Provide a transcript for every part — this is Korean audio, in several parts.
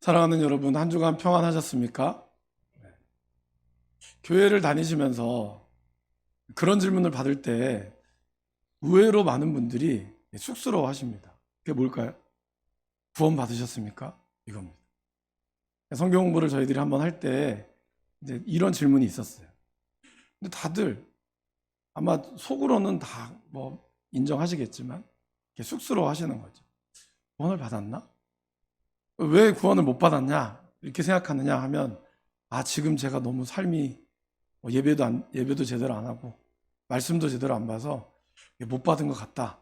사랑하는 여러분, 한 주간 평안하셨습니까? 교회를 다니시면서 그런 질문을 받을 때 의외로 많은 분들이 쑥스러워 하십니다. 그게 뭘까요? 구원 받으셨습니까? 이겁니다. 성경 공부를 저희들이 한번 할 때 이제 이런 질문이 있었어요. 근데 다들 아마 속으로는 다 뭐 인정하시겠지만 쑥스러워 하시는 거죠. 구원을 받았나? 왜 구원을 못 받았냐? 이렇게 생각하느냐 하면, 지금 제가 너무 삶이 예배도 제대로 안 하고 말씀도 제대로 안 봐서 못 받은 것 같다.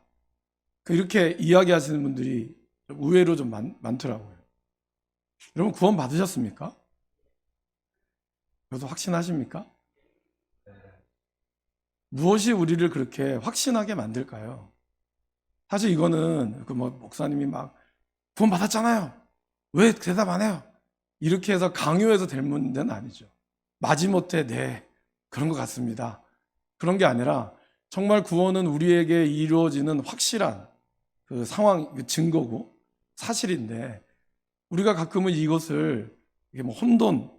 이렇게 이야기하시는 분들이 의외로 좀 많더라고요. 여러분, 구원 받으셨습니까? 그것도 확신하십니까? 무엇이 우리를 그렇게 확신하게 만들까요? 사실 이거는 목사님이 막 구원 받았잖아요, 왜 대답 안 해요? 이렇게 해서 강요해서 될 문제는 아니죠. 마지못해 네, 그런 것 같습니다, 그런 게 아니라 정말 구원은 우리에게 이루어지는 확실한 그 상황, 그 증거고 사실인데, 우리가 가끔은 이것을 이게 혼돈,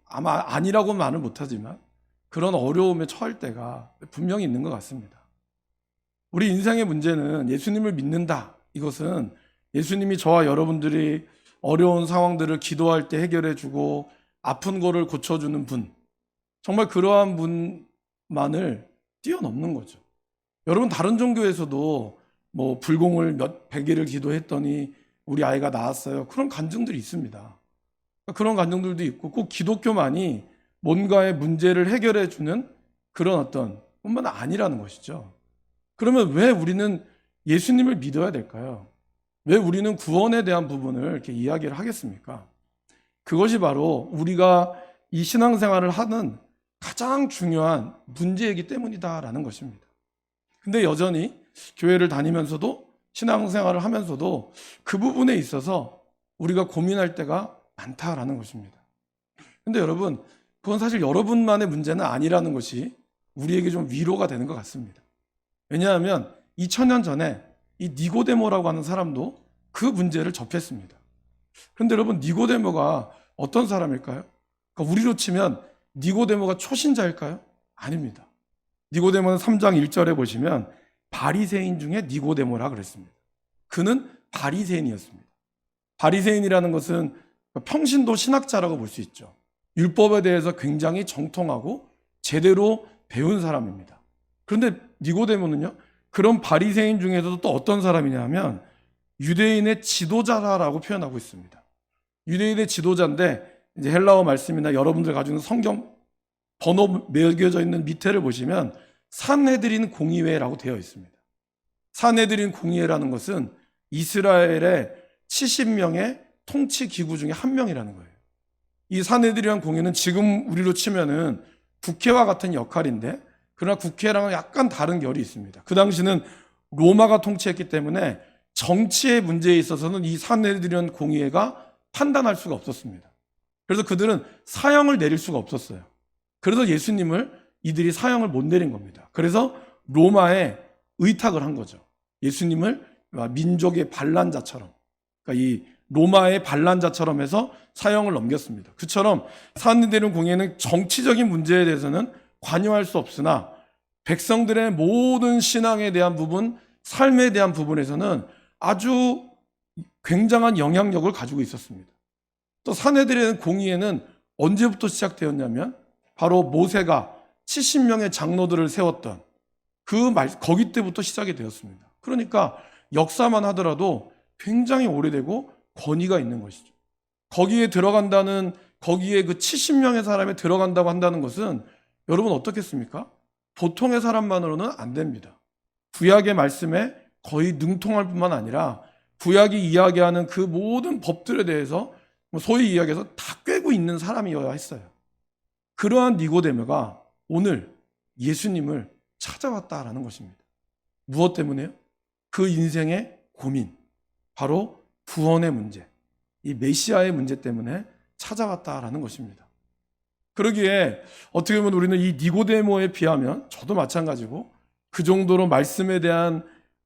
아마 아니라고 말은 못하지만 그런 어려움에 처할 때가 분명히 있는 것 같습니다. 우리 인생의 문제는 예수님을 믿는다, 이것은 예수님이 저와 여러분들이 어려운 상황들을 기도할 때 해결해 주고 아픈 거를 고쳐주는 분, 정말 그러한 분만을 뛰어넘는 거죠. 여러분, 다른 종교에서도 불공을 몇 100일을 기도했더니 우리 아이가 낳았어요, 그런 간증들이 있습니다. 그런 간증들도 있고, 꼭 기독교만이 뭔가의 문제를 해결해 주는 그런 어떤 뿐만 아니라는 것이죠. 그러면 왜 우리는 예수님을 믿어야 될까요? 왜 우리는 구원에 대한 부분을 이렇게 이야기를 하겠습니까? 그것이 바로 우리가 이 신앙생활을 하는 가장 중요한 문제이기 때문이다라는 것입니다. 근데 여전히 교회를 다니면서도 신앙생활을 하면서도 그 부분에 있어서 우리가 고민할 때가 많다라는 것입니다. 근데 여러분, 그건 사실 여러분만의 문제는 아니라는 것이 우리에게 좀 위로가 되는 것 같습니다. 왜냐하면 2000년 전에 이 니고데모라고 하는 사람도 그 문제를 접했습니다. 그런데 여러분, 니고데모가 어떤 사람일까요? 그러니까 우리로 치면 니고데모가 초신자일까요? 아닙니다. 니고데모는 3장 1절에 보시면 바리새인 중에 니고데모라 그랬습니다. 그는 바리새인이었습니다. 바리새인이라는 것은 평신도 신학자라고 볼 수 있죠. 율법에 대해서 굉장히 정통하고 제대로 배운 사람입니다. 그런데 니고데모는요, 그런 바리새인 중에서도 또 어떤 사람이냐 하면 유대인의 지도자라고 표현하고 있습니다. 유대인의 지도자인데, 이제 헬라어 말씀이나 여러분들 가지고 있는 성경 번호 매겨져 있는 밑에를 보시면 산헤드린 공의회라고 되어 있습니다. 산헤드린 공의회라는 것은 이스라엘의 70명의 통치 기구 중에 한 명이라는 거예요. 이 산헤드린 공의회는 지금 우리로 치면은 국회와 같은 역할인데, 그러나 국회랑은 약간 다른 결이 있습니다. 그 당시는 로마가 통치했기 때문에 정치의 문제에 있어서는 이 산헤드린 공의회가 판단할 수가 없었습니다. 그래서 그들은 사형을 내릴 수가 없었어요. 그래서 예수님을 이들이 사형을 못 내린 겁니다. 그래서 로마에 의탁을 한 거죠. 예수님을 민족의 반란자처럼, 그러니까 이 로마의 반란자처럼 해서 사형을 넘겼습니다. 그처럼 산헤드린 공의회는 정치적인 문제에 대해서는 관여할 수 없으나 백성들의 모든 신앙에 대한 부분, 삶에 대한 부분에서는 아주 굉장한 영향력을 가지고 있었습니다. 또 산헤드린 공의회는 언제부터 시작되었냐면 바로 모세가 70명의 장로들을 세웠던 거기 때부터 시작이 되었습니다. 그러니까 역사만 하더라도 굉장히 오래되고 권위가 있는 것이죠. 거기에 그 70명의 사람이 들어간다고 한다는 것은 여러분 어떻겠습니까? 보통의 사람만으로는 안 됩니다. 구약의 말씀에 거의 능통할 뿐만 아니라 구약이 이야기하는 그 모든 법들에 대해서 소위 이야기해서 다 꿰고 있는 사람이어야 했어요. 그러한 니고데모가 오늘 예수님을 찾아왔다라는 것입니다. 무엇 때문에요? 그 인생의 고민, 바로 구원의 문제, 이 메시아의 문제 때문에 찾아왔다라는 것입니다. 그러기에 어떻게 보면 우리는 이 니고데모에 비하면, 저도 마찬가지고 그 정도로 말씀에 대한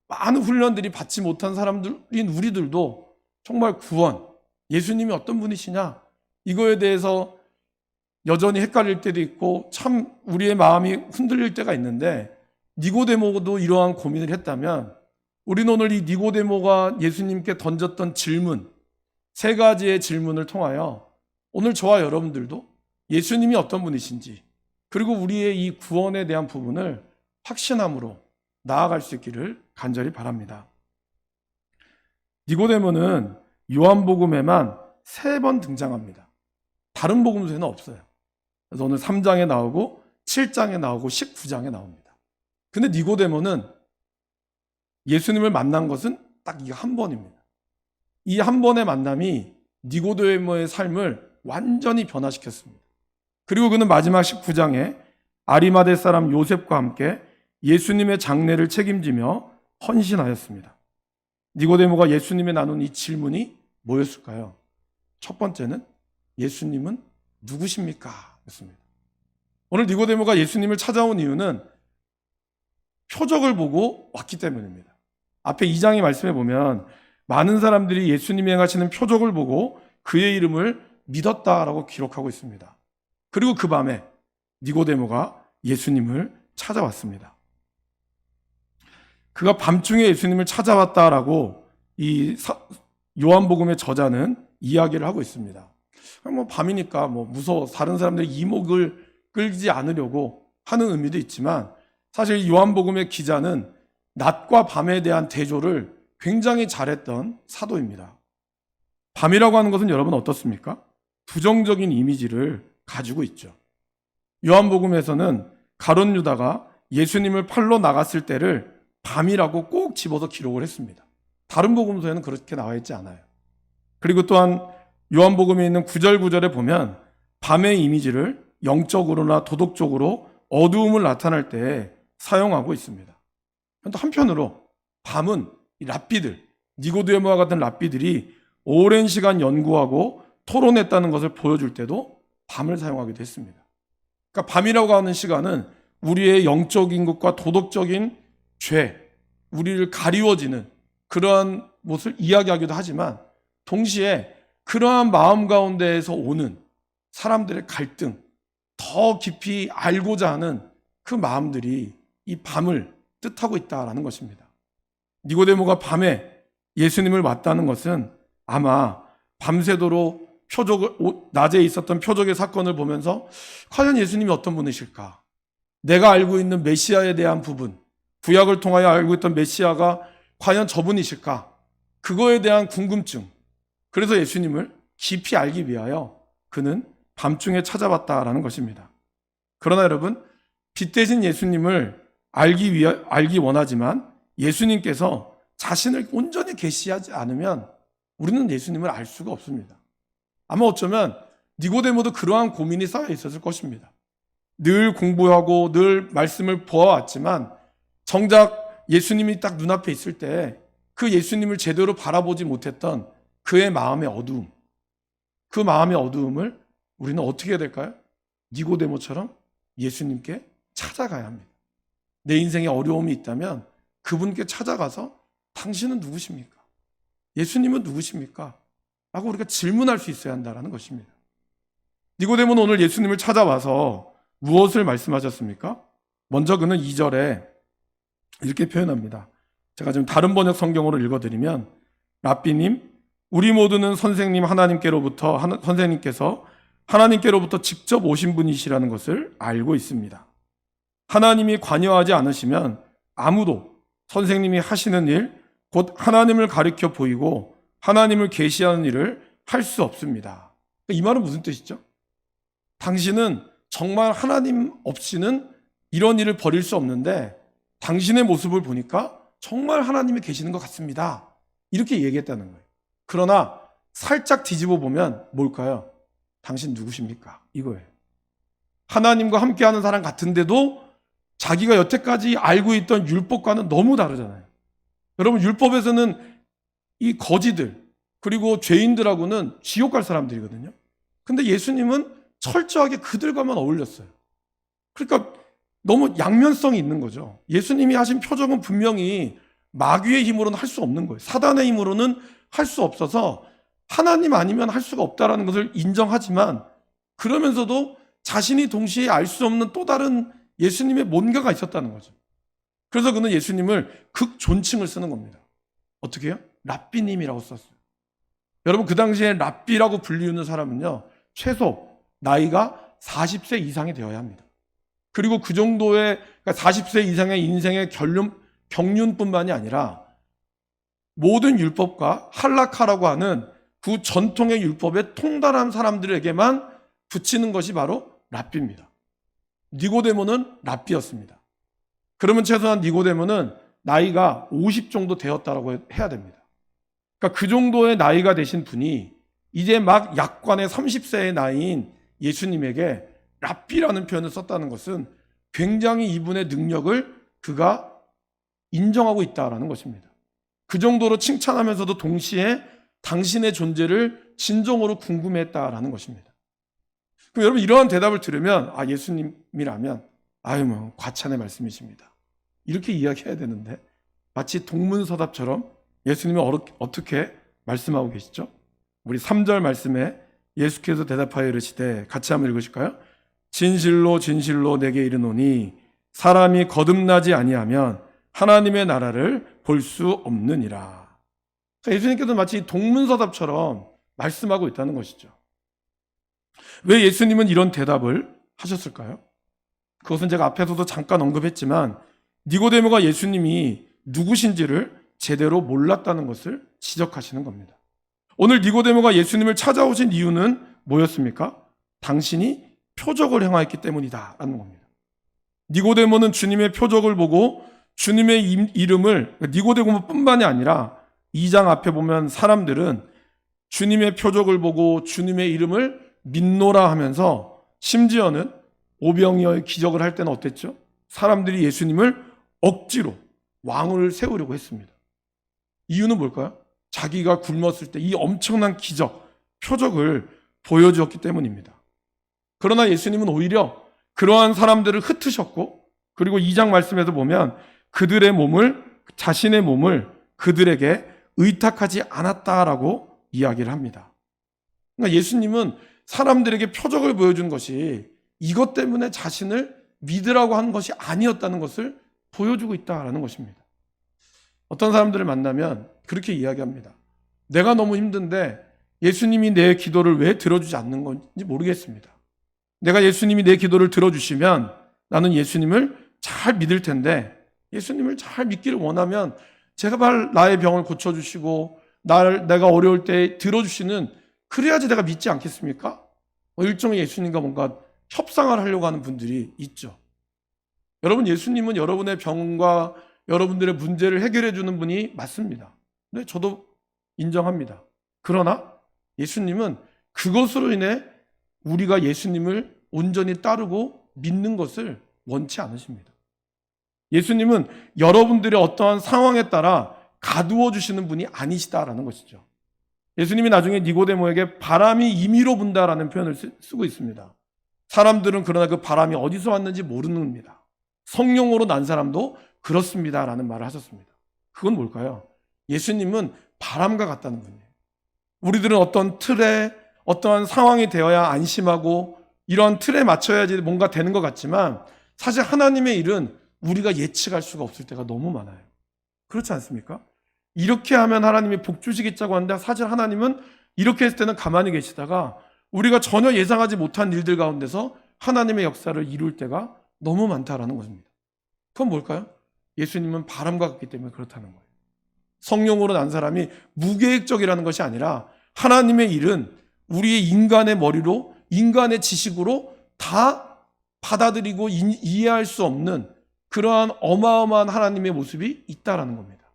많은 훈련들이 받지 못한 사람들인 우리들도 정말 구원, 예수님이 어떤 분이시냐? 이거에 대해서 여전히 헷갈릴 때도 있고 참 우리의 마음이 흔들릴 때가 있는데, 니고데모도 이러한 고민을 했다면 우리는 오늘 이 니고데모가 예수님께 던졌던 질문, 세 가지의 질문을 통하여 오늘 저와 여러분들도 예수님이 어떤 분이신지, 그리고 우리의 이 구원에 대한 부분을 확신함으로 나아갈 수 있기를 간절히 바랍니다. 니고데모는 요한복음에만 3번 등장합니다. 다른 복음서에는 없어요. 그래서 오늘 3장에 나오고 7장에 나오고 19장에 나옵니다. 근데 니고데모는 예수님을 만난 것은 딱 이 한 번입니다. 이 한 번의 만남이 니고데모의 삶을 완전히 변화시켰습니다. 그리고 그는 마지막 19장에 아리마대 사람 요셉과 함께 예수님의 장례를 책임지며 헌신하였습니다. 니고데모가 예수님에 나눈 이 질문이 뭐였을까요? 첫 번째는 예수님은 누구십니까? 였습니다. 오늘 니고데모가 예수님을 찾아온 이유는 표적을 보고 왔기 때문입니다. 앞에 2장의 말씀에 보면 많은 사람들이 예수님이 행하시는 표적을 보고 그의 이름을 믿었다라고 기록하고 있습니다. 그리고 그 밤에 니고데모가 예수님을 찾아왔습니다. 그가 밤중에 예수님을 찾아왔다라고 이 요한복음의 저자는 이야기를 하고 있습니다. 밤이니까 무서워 다른 사람들의 이목을 끌지 않으려고 하는 의미도 있지만, 사실 요한복음의 기자는 낮과 밤에 대한 대조를 굉장히 잘했던 사도입니다. 밤이라고 하는 것은 여러분 어떻습니까? 부정적인 이미지를 가지고 있죠. 요한복음에서는 가룟 유다가 예수님을 팔러 나갔을 때를 밤이라고 꼭 집어서 기록을 했습니다. 다른 복음서에는 그렇게 나와 있지 않아요. 그리고 또한 요한복음에 있는 9절 9절에 보면 밤의 이미지를 영적으로나 도덕적으로 어두움을 나타낼 때 사용하고 있습니다. 또 한편으로 밤은 이 랍비들, 니고데모와 같은 랍비들이 오랜 시간 연구하고 토론했다는 것을 보여줄 때도 밤을 사용하기도 했습니다. 그러니까 밤이라고 하는 시간은 우리의 영적인 것과 도덕적인 죄, 우리를 가리워지는 그러한 것을 이야기하기도 하지만, 동시에 그러한 마음 가운데에서 오는 사람들의 갈등, 더 깊이 알고자 하는 그 마음들이 이 밤을 뜻하고 있다라는 것입니다. 니고데모가 밤에 예수님을 맞다는 것은 아마 밤새도록 낮에 있었던 표적의 사건을 보면서 과연 예수님이 어떤 분이실까? 내가 알고 있는 메시아에 대한 부분, 구약을 통하여 알고 있던 메시아가 과연 저분이실까? 그거에 대한 궁금증. 그래서 예수님을 깊이 알기 위하여 그는 밤중에 찾아왔다라는 것입니다. 그러나 여러분, 빛 대신 예수님을 알기 원하지만 예수님께서 자신을 온전히 계시하지 않으면 우리는 예수님을 알 수가 없습니다. 아마 어쩌면 니고데모도 그러한 고민이 쌓여 있었을 것입니다. 늘 공부하고 늘 말씀을 보아왔지만 정작 예수님이 딱 눈앞에 있을 때 그 예수님을 제대로 바라보지 못했던 그의 마음의 어두움, 그 마음의 어두움을 우리는 어떻게 해야 될까요? 니고데모처럼 예수님께 찾아가야 합니다. 내 인생에 어려움이 있다면 그분께 찾아가서 당신은 누구십니까? 예수님은 누구십니까? 라고 우리가 질문할 수 있어야 한다는 것입니다. 니고데모는 오늘 예수님을 찾아와서 무엇을 말씀하셨습니까? 먼저 그는 2절에 이렇게 표현합니다. 제가 지금 다른 번역 성경으로 읽어드리면, 랍비님, 우리 모두는 선생님께서 하나님께로부터 직접 오신 분이시라는 것을 알고 있습니다. 하나님이 관여하지 않으시면 아무도 선생님이 하시는 일, 곧 하나님을 가리켜 보이고 하나님을 계시하는 일을 할 수 없습니다. 이 말은 무슨 뜻이죠? 당신은 정말 하나님 없이는 이런 일을 벌일 수 없는데 당신의 모습을 보니까 정말 하나님이 계시는 것 같습니다. 이렇게 얘기했다는 거예요. 그러나 살짝 뒤집어 보면 뭘까요? 당신 누구십니까? 이거예요. 하나님과 함께하는 사람 같은데도 자기가 여태까지 알고 있던 율법과는 너무 다르잖아요. 여러분, 율법에서는 이 거지들 그리고 죄인들하고는 지옥 갈 사람들이거든요. 근데 예수님은 철저하게 그들과만 어울렸어요. 그러니까 너무 양면성이 있는 거죠. 예수님이 하신 표적은 분명히 마귀의 힘으로는 할 수 없는 거예요. 사단의 힘으로는 할 수 없어서 하나님 아니면 할 수가 없다라는 것을 인정하지만 그러면서도 자신이 동시에 알 수 없는 또 다른 예수님의 뭔가가 있었다는 거죠. 그래서 그는 예수님을 극존칭을 쓰는 겁니다. 어떻게 해요? 랍비님이라고 썼어요. 여러분, 그 당시에 랍비라고 불리는 사람은요, 최소 나이가 40세 이상이 되어야 합니다. 그리고 그 정도의, 그러니까 40세 이상의 인생의 경륜뿐만이 아니라 모든 율법과 할라카라고 하는 그 전통의 율법에 통달한 사람들에게만 붙이는 것이 바로 랍비입니다. 니고데모는 랍비였습니다. 그러면 최소한 니고데모는 나이가 50 정도 되었다라고 해야 됩니다. 그러니까 그 정도의 나이가 되신 분이 이제 막 약관의 30세의 나이인 예수님에게 랍비라는 표현을 썼다는 것은 굉장히 이분의 능력을 그가 인정하고 있다라는 것입니다. 그 정도로 칭찬하면서도 동시에 당신의 존재를 진정으로 궁금해했다라는 것입니다. 그럼 여러분, 이러한 대답을 들으면 예수님이라면 뭐 과찬의 말씀이십니다, 이렇게 이야기해야 되는데 마치 동문서답처럼 예수님이 어떻게 말씀하고 계시죠? 우리 3절 말씀에 예수께서 대답하여 이르시되, 같이 한번 읽으실까요? 진실로 진실로 내게 이르노니 사람이 거듭나지 아니하면 하나님의 나라를 볼 수 없느니라. 예수님께서 마치 동문서답처럼 말씀하고 있다는 것이죠. 왜 예수님은 이런 대답을 하셨을까요? 그것은 제가 앞에서도 잠깐 언급했지만 니고데모가 예수님이 누구신지를 제대로 몰랐다는 것을 지적하시는 겁니다. 오늘 니고데모가 예수님을 찾아오신 이유는 뭐였습니까? 당신이 표적을 행하였기 때문이다라는 겁니다. 니고데모는 주님의 표적을 보고 주님의 이름을, 니고데모뿐만이 아니라 2장 앞에 보면 사람들은 주님의 표적을 보고 주님의 이름을 믿노라 하면서 심지어는 오병이어의 기적을 할 때는 어땠죠? 사람들이 예수님을 억지로 왕을 세우려고 했습니다. 이유는 뭘까요? 자기가 굶었을 때 이 엄청난 기적, 표적을 보여주었기 때문입니다. 그러나 예수님은 오히려 그러한 사람들을 흩으셨고, 그리고 2장 말씀에서 보면 자신의 몸을 그들에게 의탁하지 않았다라고 이야기를 합니다. 그러니까 예수님은 사람들에게 표적을 보여준 것이 이것 때문에 자신을 믿으라고 한 것이 아니었다는 것을 보여주고 있다는 것입니다. 어떤 사람들을 만나면 그렇게 이야기합니다. 내가 너무 힘든데 예수님이 내 기도를 왜 들어주지 않는 건지 모르겠습니다. 내가 예수님이 내 기도를 들어주시면 나는 예수님을 잘 믿을 텐데, 예수님을 잘 믿기를 원하면 제발 나의 병을 고쳐주시고 내가 어려울 때 들어주시는, 그래야지 내가 믿지 않겠습니까? 일종의 예수님과 뭔가 협상을 하려고 하는 분들이 있죠. 여러분, 예수님은 여러분의 병과 여러분들의 문제를 해결해 주는 분이 맞습니다. 네, 저도 인정합니다. 그러나 예수님은 그것으로 인해 우리가 예수님을 온전히 따르고 믿는 것을 원치 않으십니다. 예수님은 여러분들의 어떠한 상황에 따라 가두어 주시는 분이 아니시다라는 것이죠. 예수님이 나중에 니고데모에게 바람이 임의로 분다라는 표현을 쓰고 있습니다. 사람들은 그러나 그 바람이 어디서 왔는지 모르는입니다. 성령으로 난 사람도 그렇습니다라는 말을 하셨습니다. 그건 뭘까요? 예수님은 바람과 같다는 분이에요. 우리들은 어떤 틀에, 어떠한 상황이 되어야 안심하고 이런 틀에 맞춰야지 뭔가 되는 것 같지만, 사실 하나님의 일은 우리가 예측할 수가 없을 때가 너무 많아요. 그렇지 않습니까? 이렇게 하면 하나님이 복 주시겠다고 하는데 사실 하나님은 이렇게 했을 때는 가만히 계시다가 우리가 전혀 예상하지 못한 일들 가운데서 하나님의 역사를 이룰 때가 너무 많다라는 것입니다. 그건 뭘까요? 예수님은 바람과 같기 때문에 그렇다는 거예요. 성령으로 난 사람이 무계획적이라는 것이 아니라 하나님의 일은 우리의 인간의 머리로, 인간의 지식으로 다 받아들이고 이해할 수 없는 그러한 어마어마한 하나님의 모습이 있다라는 겁니다.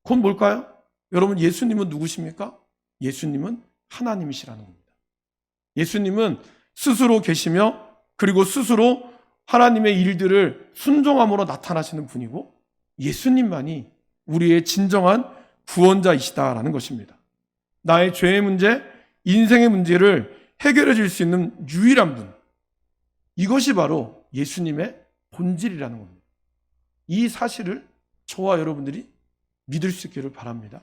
그건 뭘까요? 여러분, 예수님은 누구십니까? 예수님은 하나님이시라는 겁니다. 예수님은 스스로 계시며 그리고 스스로 하나님의 일들을 순종함으로 나타나시는 분이고, 예수님만이 우리의 진정한 구원자이시다라는 것입니다. 나의 죄의 문제, 인생의 문제를 해결해 줄 수 있는 유일한 분, 이것이 바로 예수님의 본질이라는 겁니다. 이 사실을 저와 여러분들이 믿을 수 있기를 바랍니다.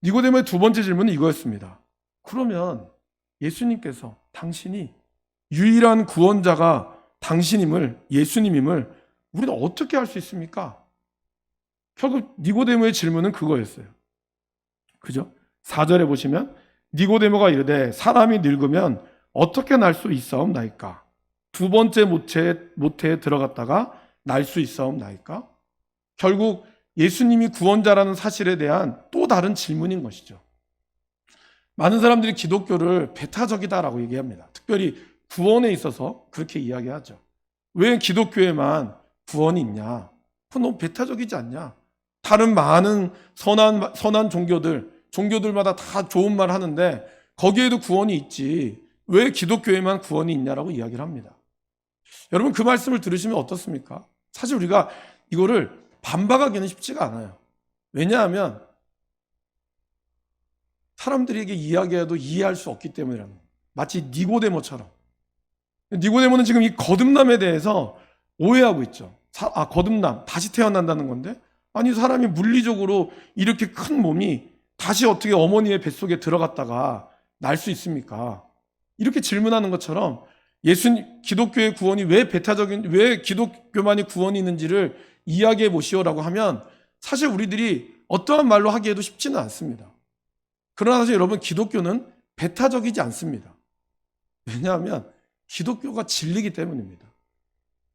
니고데모의 두 번째 질문은 이거였습니다. 그러면 예수님께서 당신이 유일한 구원자가 당신임을, 예수님임을 우리는 어떻게 알 수 있습니까? 결국 니고데모의 질문은 그거였어요. 그죠? 4절에 보시면 니고데모가 이르되 사람이 늙으면 어떻게 날 수 있사옵나이까? 두 번째 모태에 들어갔다가 날 수 있사옵나이까? 결국 예수님이 구원자라는 사실에 대한 또 다른 질문인 것이죠. 많은 사람들이 기독교를 배타적이다라고 얘기합니다. 특별히 구원에 있어서 그렇게 이야기하죠. 왜 기독교에만 구원이 있냐? 그건 너무 배타적이지 않냐? 다른 많은 선한 종교들마다 다 좋은 말 하는데 거기에도 구원이 있지. 왜 기독교에만 구원이 있냐라고 이야기를 합니다. 여러분 그 말씀을 들으시면 어떻습니까? 사실 우리가 이거를 반박하기는 쉽지가 않아요. 왜냐하면 사람들에게 이야기해도 이해할 수 없기 때문이라는 거예요. 마치 니고데모처럼. 니고데모는 지금 이 거듭남에 대해서 오해하고 있죠. 거듭남, 다시 태어난다는 건데 아니 사람이 물리적으로 이렇게 큰 몸이 다시 어떻게 어머니의 뱃속에 들어갔다가 날 수 있습니까? 이렇게 질문하는 것처럼 기독교의 구원이 왜 기독교만이 구원이 있는지를 이야기해 보시오라고 하면 사실 우리들이 어떠한 말로 하기에도 쉽지는 않습니다. 그러나 사실 여러분 기독교는 배타적이지 않습니다. 왜냐하면 기독교가 진리이기 때문입니다.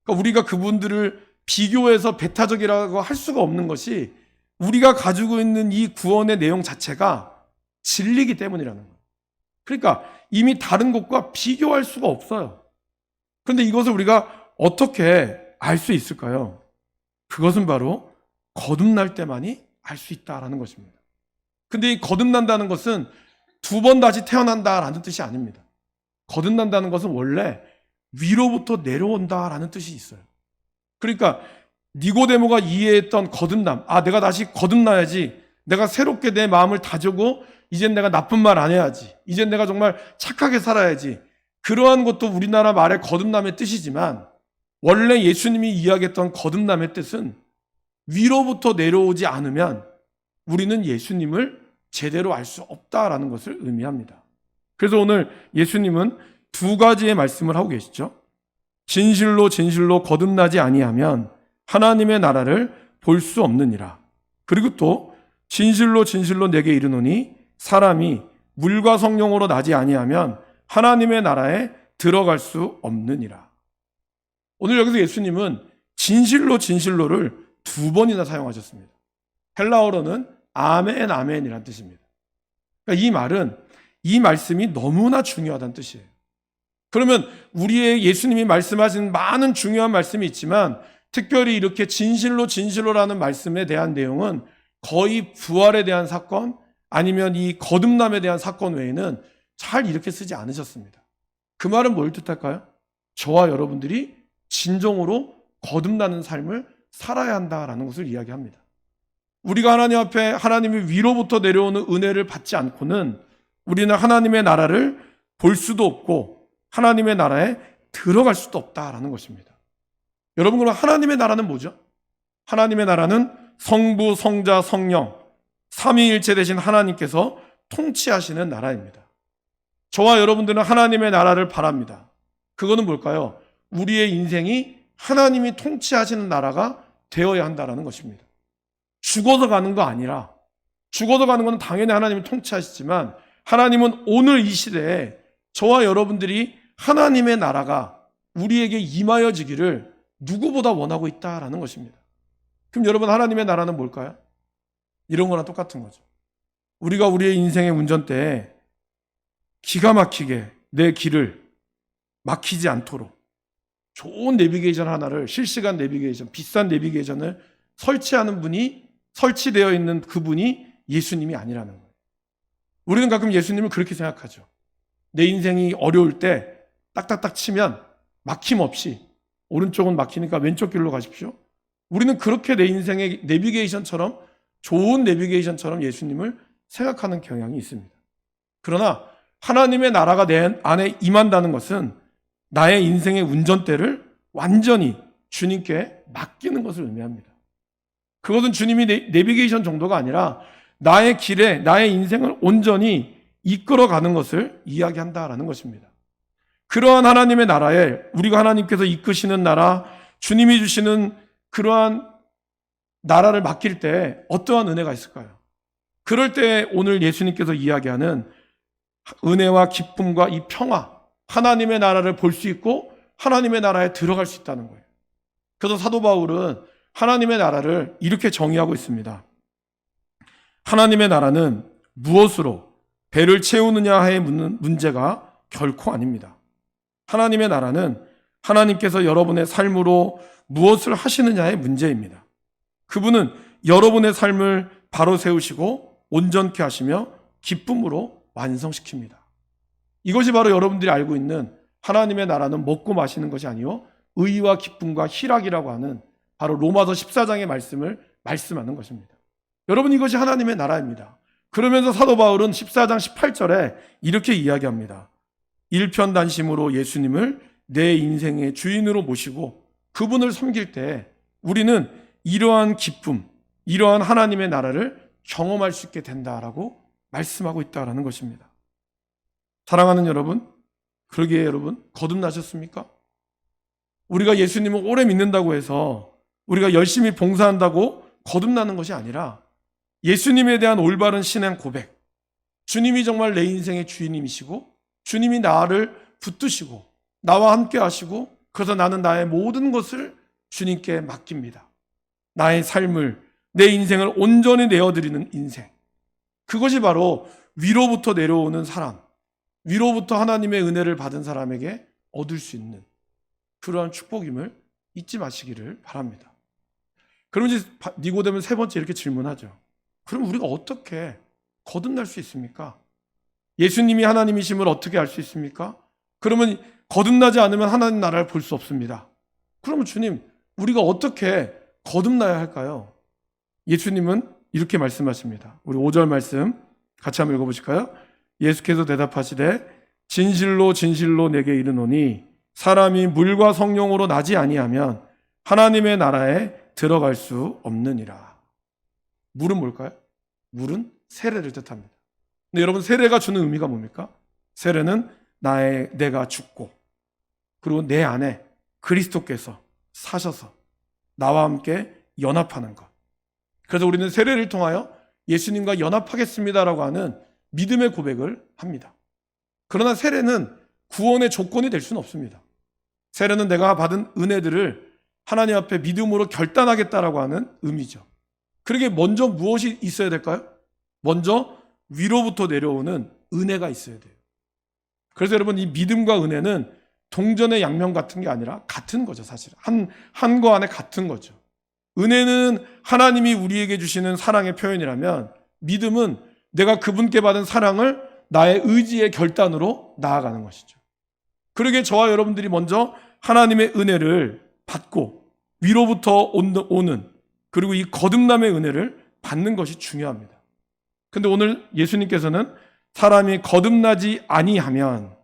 그러니까 우리가 그분들을 비교해서 배타적이라고 할 수가 없는 것이 우리가 가지고 있는 이 구원의 내용 자체가 진리이기 때문이라는 거예요. 그러니까 이미 다른 것과 비교할 수가 없어요. 그런데 이것을 우리가 어떻게 알 수 있을까요? 그것은 바로 거듭날 때만이 알 수 있다라는 것입니다. 근데 이 거듭난다는 것은 두 번 다시 태어난다라는 뜻이 아닙니다. 거듭난다는 것은 원래 위로부터 내려온다라는 뜻이 있어요. 그러니까 니고데모가 이해했던 거듭남, 내가 다시 거듭나야지, 내가 새롭게 내 마음을 다지고 이젠 내가 나쁜 말 안 해야지, 이젠 내가 정말 착하게 살아야지, 그러한 것도 우리나라 말의 거듭남의 뜻이지만 원래 예수님이 이야기했던 거듭남의 뜻은 위로부터 내려오지 않으면 우리는 예수님을 제대로 알 수 없다라는 것을 의미합니다. 그래서 오늘 예수님은 두 가지의 말씀을 하고 계시죠. 진실로 진실로 거듭나지 아니하면 하나님의 나라를 볼 수 없느니라. 그리고 또 진실로 진실로 내게 이르노니 사람이 물과 성령으로 나지 아니하면 하나님의 나라에 들어갈 수 없느니라. 오늘 여기서 예수님은 진실로 진실로를 두 번이나 사용하셨습니다. 헬라어로는 아멘 아멘이라는 뜻입니다. 그러니까 이 말은 이 말씀이 너무나 중요하다는 뜻이에요. 그러면 우리의 예수님이 말씀하신 많은 중요한 말씀이 있지만 특별히 이렇게 진실로 진실로라는 말씀에 대한 내용은 거의 부활에 대한 사건 아니면 이 거듭남에 대한 사건 외에는 잘 이렇게 쓰지 않으셨습니다. 그 말은 뭘 뜻할까요? 저와 여러분들이 진정으로 거듭나는 삶을 살아야 한다라는 것을 이야기합니다. 우리가 하나님 앞에 하나님의 위로부터 내려오는 은혜를 받지 않고는 우리는 하나님의 나라를 볼 수도 없고 하나님의 나라에 들어갈 수도 없다라는 것입니다. 여러분 그럼 하나님의 나라는 뭐죠? 하나님의 나라는 성부, 성자, 성령 삼위일체 되신 하나님께서 통치하시는 나라입니다. 저와 여러분들은 하나님의 나라를 바랍니다. 그거는 뭘까요? 우리의 인생이 하나님이 통치하시는 나라가 되어야 한다는 것입니다. 죽어서 가는 거 아니라 죽어서 가는 건 당연히 하나님이 통치하시지만 하나님은 오늘 이 시대에 저와 여러분들이 하나님의 나라가 우리에게 임하여지기를 누구보다 원하고 있다라는 것입니다. 그럼 여러분 하나님의 나라는 뭘까요? 이런 거랑 똑같은 거죠. 우리가 우리의 인생의 운전대에 기가 막히게 내 길을 막히지 않도록 좋은 내비게이션 하나를 실시간 내비게이션, 비싼 내비게이션을 설치하는 분이 설치되어 있는 그분이 예수님이 아니라는 거예요. 우리는 가끔 예수님을 그렇게 생각하죠. 내 인생이 어려울 때 딱딱딱 치면 막힘없이 오른쪽은 막히니까 왼쪽 길로 가십시오. 우리는 그렇게 내 인생의 내비게이션처럼 좋은 내비게이션처럼 예수님을 생각하는 경향이 있습니다. 그러나 하나님의 나라가 내 안에 임한다는 것은 나의 인생의 운전대를 완전히 주님께 맡기는 것을 의미합니다. 그것은 주님이 내비게이션 정도가 아니라 나의 길에 나의 인생을 온전히 이끌어가는 것을 이야기한다라는 것입니다. 그러한 하나님의 나라에 우리가 하나님께서 이끄시는 나라, 주님이 주시는 그러한 나라를 맡길 때 어떠한 은혜가 있을까요? 그럴 때 오늘 예수님께서 이야기하는 은혜와 기쁨과 이 평화, 하나님의 나라를 볼 수 있고 하나님의 나라에 들어갈 수 있다는 거예요. 그래서 사도 바울은 하나님의 나라를 이렇게 정의하고 있습니다. 하나님의 나라는 무엇으로 배를 채우느냐의 문제가 결코 아닙니다. 하나님의 나라는 하나님께서 여러분의 삶으로 무엇을 하시느냐의 문제입니다. 그분은 여러분의 삶을 바로 세우시고 온전케 하시며 기쁨으로 완성시킵니다. 이것이 바로 여러분들이 알고 있는 하나님의 나라는 먹고 마시는 것이 아니요 의와 기쁨과 희락이라고 하는 바로 로마서 14장의 말씀을 말씀하는 것입니다. 여러분, 이것이 하나님의 나라입니다. 그러면서 사도 바울은 14장 18절에 이렇게 이야기합니다. 일편단심으로 예수님을 내 인생의 주인으로 모시고 그분을 섬길 때 우리는 이러한 기쁨, 이러한 하나님의 나라를 경험할 수 있게 된다라고 말씀하고 있다라는 것입니다. 사랑하는 여러분, 그러기에 여러분 거듭나셨습니까? 우리가 예수님을 오래 믿는다고 해서 우리가 열심히 봉사한다고 거듭나는 것이 아니라 예수님에 대한 올바른 신앙 고백, 주님이 정말 내 인생의 주인님이시고 주님이 나를 붙드시고 나와 함께 하시고 그래서 나는 나의 모든 것을 주님께 맡깁니다. 나의 삶을, 내 인생을 온전히 내어드리는 인생, 그것이 바로 위로부터 내려오는 사람, 위로부터 하나님의 은혜를 받은 사람에게 얻을 수 있는 그러한 축복임을 잊지 마시기를 바랍니다. 그럼 이제 니고데모는 세 번째 이렇게 질문하죠. 그럼 우리가 어떻게 거듭날 수 있습니까? 예수님이 하나님이심을 어떻게 알 수 있습니까? 그러면 거듭나지 않으면 하나님 나라를 볼 수 없습니다. 그러면 주님, 우리가 어떻게 거듭나야 할까요? 예수님은 이렇게 말씀하십니다. 우리 5절 말씀 같이 한번 읽어보실까요? 예수께서 대답하시되 진실로 진실로 내게 이르노니 사람이 물과 성령으로 나지 아니하면 하나님의 나라에 들어갈 수 없느니라. 물은 뭘까요? 물은 세례를 뜻합니다. 근데 여러분, 세례가 주는 의미가 뭡니까? 세례는 내가 죽고 그리고 내 안에 그리스도께서 사셔서 나와 함께 연합하는 것. 그래서 우리는 세례를 통하여 예수님과 연합하겠습니다라고 하는 믿음의 고백을 합니다. 그러나 세례는 구원의 조건이 될 수는 없습니다. 세례는 내가 받은 은혜들을 하나님 앞에 믿음으로 결단하겠다라고 하는 의미죠. 그러게 먼저 무엇이 있어야 될까요? 먼저 위로부터 내려오는 은혜가 있어야 돼요. 그래서 여러분, 이 믿음과 은혜는 동전의 양면 같은 게 아니라 같은 거죠. 사실은 한 거 안에 같은 거죠. 은혜는 하나님이 우리에게 주시는 사랑의 표현이라면 믿음은 내가 그분께 받은 사랑을 나의 의지의 결단으로 나아가는 것이죠. 그러기에 저와 여러분들이 먼저 하나님의 은혜를 받고 위로부터 오는 그리고 이 거듭남의 은혜를 받는 것이 중요합니다. 근데 오늘 예수님께서는 사람이 거듭나지 아니하면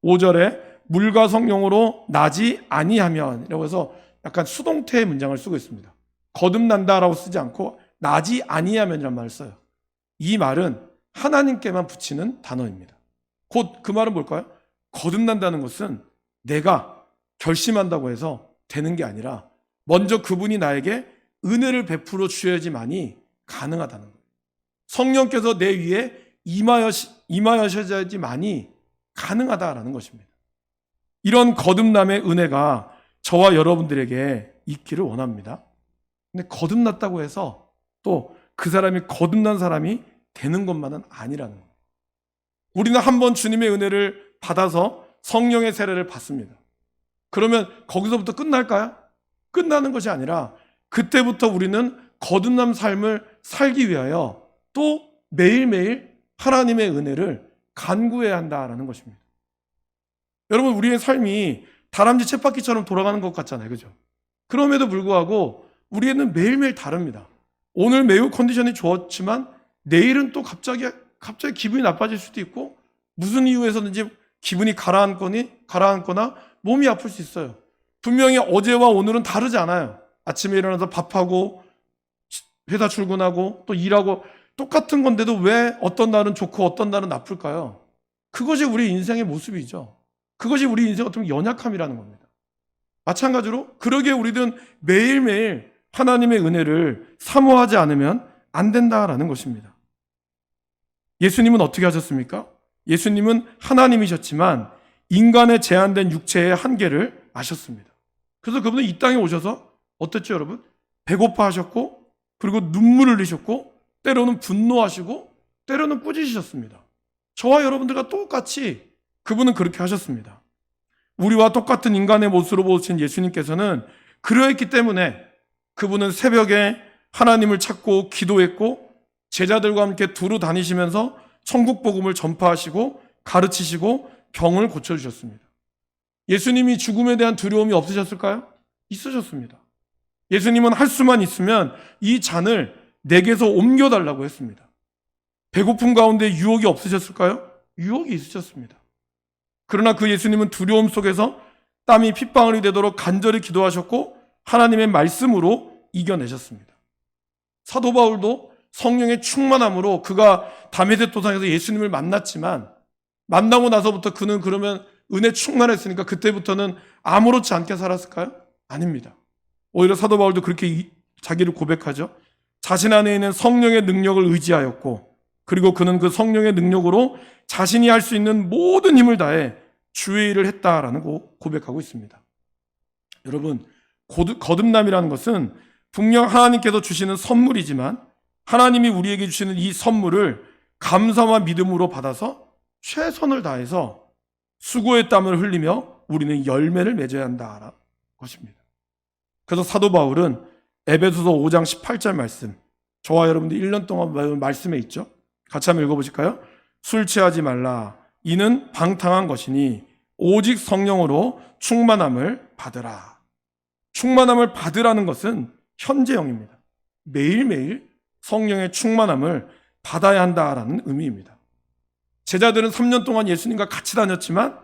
5절에 물과 성령으로 나지 아니하면 이라고 해서 약간 수동태의 문장을 쓰고 있습니다. 거듭난다라고 쓰지 않고 나지 아니하면이란 말을 써요. 이 말은 하나님께만 붙이는 단어입니다. 곧 그 말은 뭘까요? 거듭난다는 것은 내가 결심한다고 해서 되는 게 아니라 먼저 그분이 나에게 은혜를 베풀어 주셔야지만이 가능하다는 거예요. 성령께서 내 위에 임하셔야지만이 가능하다라는 것입니다. 이런 거듭남의 은혜가 저와 여러분들에게 있기를 원합니다. 근데 거듭났다고 해서 또 그 사람이 거듭난 사람이 되는 것만은 아니라는 거예요. 우리는 한번 주님의 은혜를 받아서 성령의 세례를 받습니다. 그러면 거기서부터 끝날까요? 끝나는 것이 아니라 그때부터 우리는 거듭남 삶을 살기 위하여 또 매일매일 하나님의 은혜를 간구해야 한다라는 것입니다. 여러분, 우리의 삶이 다람쥐 쳇바퀴처럼 돌아가는 것 같잖아요. 그죠? 그럼에도 불구하고 우리는 매일매일 다릅니다. 오늘 매우 컨디션이 좋았지만 내일은 또 갑자기 기분이 나빠질 수도 있고 무슨 이유에서든지 기분이 가라앉거나 몸이 아플 수 있어요. 분명히 어제와 오늘은 다르지 않아요. 아침에 일어나서 밥하고 회사 출근하고 또 일하고 똑같은 건데도 왜 어떤 날은 좋고 어떤 날은 나쁠까요? 그것이 우리 인생의 모습이죠. 그것이 우리 인생의 어떤 연약함이라는 겁니다. 마찬가지로 그러기에 우리는 매일매일 하나님의 은혜를 사모하지 않으면 안 된다라는 것입니다. 예수님은 어떻게 하셨습니까? 예수님은 하나님이셨지만 인간의 제한된 육체의 한계를 아셨습니다. 그래서 그분은 이 땅에 오셔서 어땠죠, 여러분? 배고파 하셨고, 그리고 눈물을 흘리셨고, 때로는 분노하시고, 때로는 꾸짖으셨습니다. 저와 여러분들과 똑같이 그분은 그렇게 하셨습니다. 우리와 똑같은 인간의 모습으로 보신 예수님께서는 그러했기 때문에 그분은 새벽에 하나님을 찾고 기도했고, 제자들과 함께 두루 다니시면서 천국 복음을 전파하시고 가르치시고 병을 고쳐주셨습니다. 예수님이 죽음에 대한 두려움이 없으셨을까요? 있으셨습니다. 예수님은 할 수만 있으면 이 잔을 내게서 옮겨달라고 했습니다. 배고픔 가운데 유혹이 없으셨을까요? 유혹이 있으셨습니다. 그러나 그 예수님은 두려움 속에서 땀이 핏방울이 되도록 간절히 기도하셨고 하나님의 말씀으로 이겨내셨습니다. 사도 바울도 성령의 충만함으로 그가 다메섹 도상에서 예수님을 만났지만 만나고 나서부터 그는 그러면 은혜 충만했으니까 그때부터는 아무렇지 않게 살았을까요? 아닙니다. 오히려 사도 바울도 그렇게 자기를 고백하죠. 자신 안에 있는 성령의 능력을 의지하였고 그리고 그는 그 성령의 능력으로 자신이 할 수 있는 모든 힘을 다해 주의 일을 했다라는 고백하고 있습니다. 여러분, 거듭남이라는 것은 분명 하나님께서 주시는 선물이지만 하나님이 우리에게 주시는 이 선물을 감사와 믿음으로 받아서 최선을 다해서 수고의 땀을 흘리며 우리는 열매를 맺어야 한다는 것입니다. 그래서 사도 바울은 에베소서 5장 18절 말씀, 저와 여러분들 1년 동안 말씀에 있죠. 같이 한번 읽어보실까요? 술 취하지 말라. 이는 방탕한 것이니 오직 성령으로 충만함을 받으라. 충만함을 받으라는 것은 현재형입니다. 매일매일 성령의 충만함을 받아야 한다라는 의미입니다. 제자들은 3년 동안 예수님과 같이 다녔지만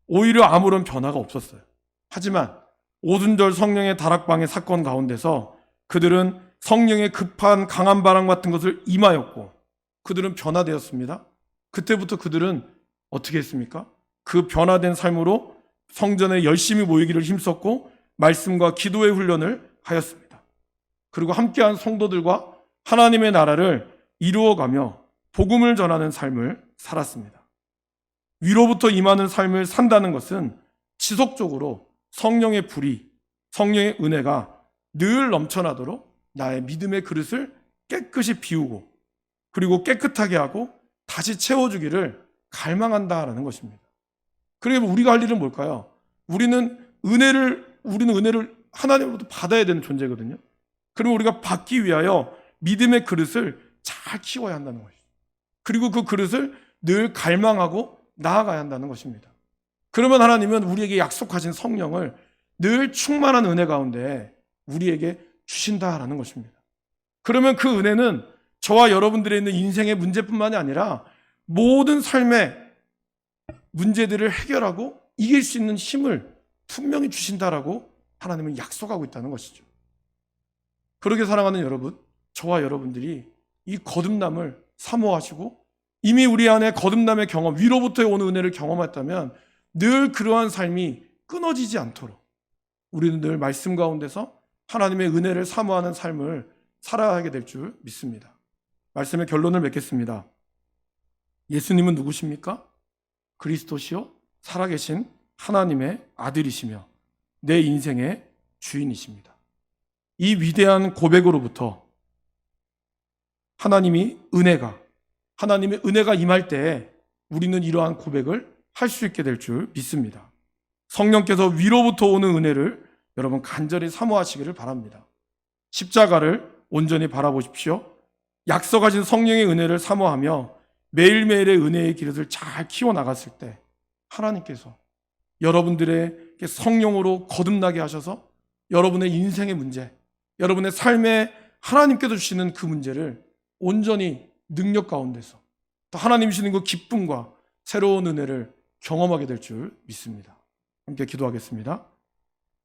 오히려 아무런 변화가 없었어요. 하지만 오순절 성령의 다락방의 사건 가운데서 그들은 성령의 급한 강한 바람 같은 것을 임하였고 그들은 변화되었습니다. 그때부터 그들은 어떻게 했습니까? 그 변화된 삶으로 성전에 열심히 모이기를 힘썼고 말씀과 기도의 훈련을 하였습니다. 그리고 함께한 성도들과 하나님의 나라를 이루어가며 복음을 전하는 삶을 살았습니다. 위로부터 임하는 삶을 산다는 것은 지속적으로 성령의 불이, 성령의 은혜가 늘 넘쳐나도록 나의 믿음의 그릇을 깨끗이 비우고 그리고 깨끗하게 하고 다시 채워주기를 갈망한다라는 것입니다. 그러면 우리가 할 일은 뭘까요? 우리는 은혜를 하나님으로부터 받아야 되는 존재거든요. 그러면 우리가 받기 위하여 믿음의 그릇을 잘 키워야 한다는 것이죠. 그리고 그 그릇을 늘 갈망하고 나아가야 한다는 것입니다. 그러면 하나님은 우리에게 약속하신 성령을 늘 충만한 은혜 가운데 우리에게 주신다라는 것입니다. 그러면 그 은혜는 저와 여러분들의 있는 인생의 문제뿐만이 아니라 모든 삶의 문제들을 해결하고 이길 수 있는 힘을 분명히 주신다라고 하나님은 약속하고 있다는 것이죠. 그렇게 사랑하는 여러분, 저와 여러분들이 이 거듭남을 사모하시고 이미 우리 안에 거듭남의 경험, 위로부터 오는 은혜를 경험했다면 늘 그러한 삶이 끊어지지 않도록 우리는 늘 말씀 가운데서 하나님의 은혜를 사모하는 삶을 살아가게 될 줄 믿습니다. 말씀의 결론을 맺겠습니다. 예수님은 누구십니까? 그리스도시요 살아계신 하나님의 아들이시며 내 인생의 주인이십니다. 이 위대한 고백으로부터 하나님의 은혜가 임할 때 우리는 이러한 고백을 할 수 있게 될 줄 믿습니다. 성령께서 위로부터 오는 은혜를 여러분 간절히 사모하시기를 바랍니다. 십자가를 온전히 바라보십시오. 약속하신 성령의 은혜를 사모하며 매일매일의 은혜의 그릇을 잘 키워나갔을 때 하나님께서 여러분들에게 성령으로 거듭나게 하셔서 여러분의 인생의 문제, 여러분의 삶에 하나님께서 주시는 그 문제를 온전히 능력 가운데서 또 하나님 주시는 그 기쁨과 새로운 은혜를 경험하게 될 줄 믿습니다. 함께 기도하겠습니다.